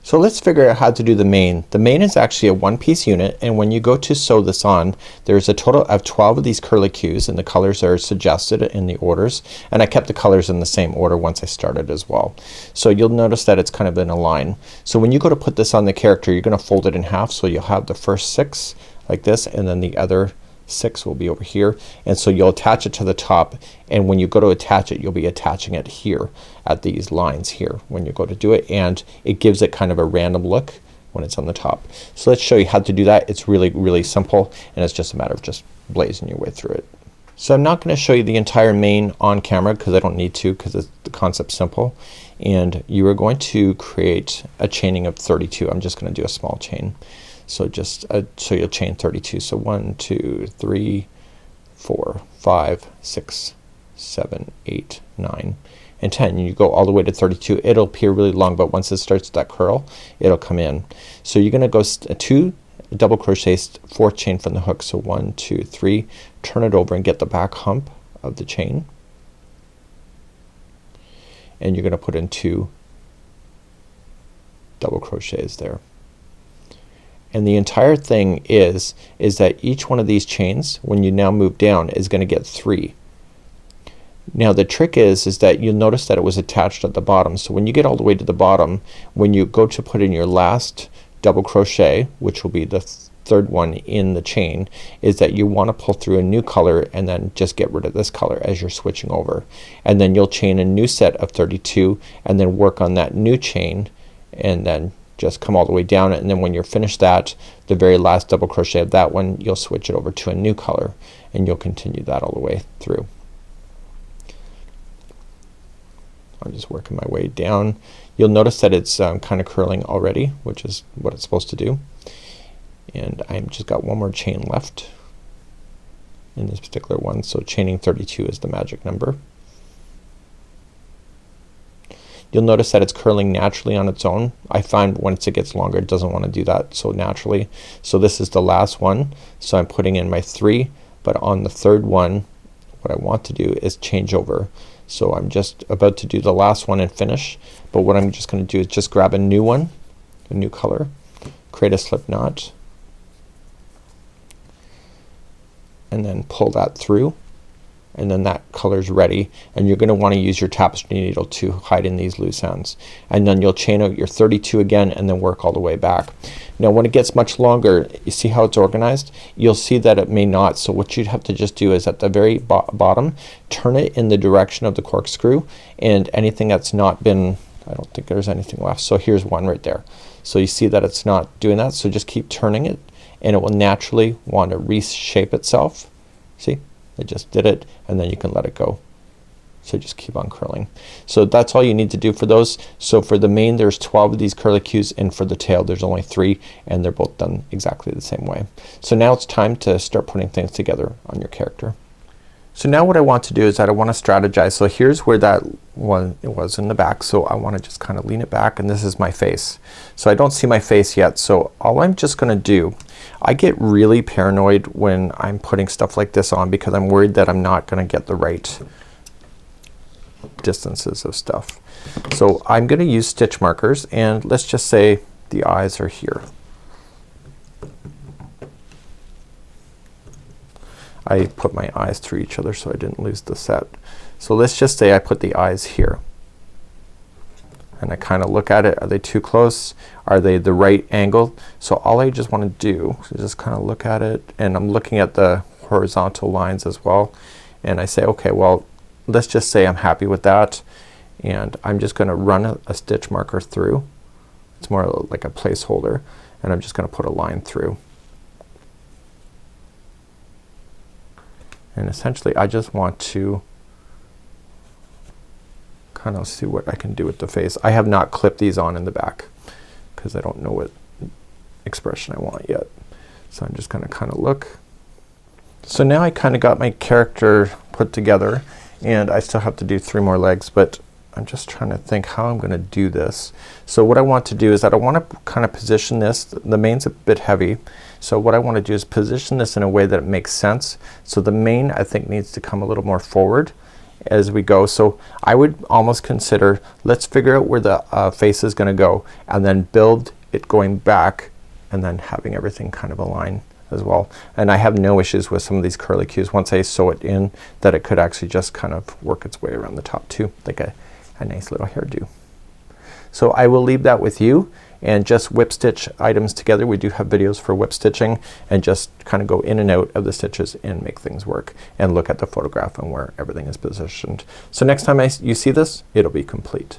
So let's figure out how to do the mane. The mane is actually a 1-piece unit, and when you go to sew this on, there's a total of 12 of these curlicues, and the colors are suggested in the orders, and I kept the colors in the same order once I started as well. So you'll notice that it's kind of in a line. So when you go to put this on the character, you're gonna fold it in half, so you'll have the first 6 like this, and then the other 6 will be over here, and so you'll attach it to the top, and when you go to attach it, you'll be attaching it here at these lines here when you go to do it, and it gives it kind of a random look when it's on the top. So let's show you how to do that. It's really simple, and it's just a matter of just blazing your way through it. So I'm not gonna show you the entire mane on camera because I don't need to, because the concept simple. And you are going to create a chaining of 32. I'm just gonna do a small chain. So just so you'll chain 32. So 1, 2, 3, 4, 5, 6, 7, 8, 9, and 10. You go all the way to 32. It'll appear really long, but once it starts that curl, it'll come in. So you're gonna go 2 double crochets, 4th chain from the hook. So 1, 2, 3, turn it over and get the back hump of the chain. And you're gonna put in 2 double crochets there. And the entire thing is that each one of these chains, when you now move down, is gonna get 3. Now the trick is that you'll notice that it was attached at the bottom. So when you get all the way to the bottom, when you go to put in your last double crochet, which will be the 3rd one in the chain, is that you want to pull through a new color and then just get rid of this color as you're switching over. And then you'll chain a new set of 32 and then work on that new chain and then just come all the way down it, and then when you're finished that, the very last double crochet of that one, you'll switch it over to a new color and you'll continue that all the way through. I'm just working my way down. You'll notice that it's kind of curling already, which is what it's supposed to do. And I've just got one more chain left in this particular one, so chaining 32 is the magic number. You'll notice that it's curling naturally on its own. I find once it gets longer it doesn't want to do that so naturally. So this is the last one, so I'm putting in my 3, but on the 3rd one what I want to do is change over. So I'm just about to do the last one and finish, but what I'm just gonna do is just grab a new one, a new color, create a slip knot, and then pull that through, and then that color's ready, and you're gonna want to use your tapestry needle to hide in these loose ends. And then you'll chain out your 32 again and then work all the way back. Now when it gets much longer, you see how it's organized? You'll see that it may not, so what you'd have to just do is at the very bottom, turn it in the direction of the corkscrew, and anything that's not been, I don't think there's anything left, so here's one right there. So you see that it's not doing that, so just keep turning it and it will naturally want to reshape itself. See? It just did it, and then you can let it go. So just keep on curling. So that's all you need to do for those. So for the mane there's 12 of these curlicues, and for the tail there's only 3, and they're both done exactly the same way. So now it's time to start putting things together on your character. So now what I want to do is that I want to strategize. So here's where that one it was in the back, so I want to just kind of lean it back, and this is my face. So I don't see my face yet, so all I'm just gonna do, I get really paranoid when I'm putting stuff like this on because I'm worried that I'm not gonna get the right distances of stuff. So I'm gonna use stitch markers, and let's just say the eyes are here. I put my eyes through each other so I didn't lose the set. So let's just say I put the eyes here, and I kind of look at it. Are they too close? Are they the right angle? So all I just want to do is just kind of look at it, and I'm looking at the horizontal lines as well, and I say okay, well let's just say I'm happy with that, and I'm just gonna run a stitch marker through. It's more like a placeholder, and I'm just gonna put a line through. And essentially I just want to kind of see what I can do with the face. I have not clipped these on in the back because I don't know what expression I want yet. So I'm just gonna kind of look. So now I kind of got my character put together, and I still have to do 3 more legs, but I'm just trying to think how I'm gonna do this. So what I want to do is that I want to kind of position this. The mane's a bit heavy, so what I want to do is position this in a way that it makes sense. So the mane I think needs to come a little more forward as we go. So I would almost consider, let's figure out where the face is gonna go, and then build it going back, and then having everything kind of align as well. And I have no issues with some of these curlicues once I sew it in, that it could actually just kind of work its way around the top too, like a nice little hairdo. So I will leave that with you, and just whip stitch items together. We do have videos for whip stitching, and just kind of go in and out of the stitches and make things work, and look at the photograph and where everything is positioned. So next time you see this, it'll be complete.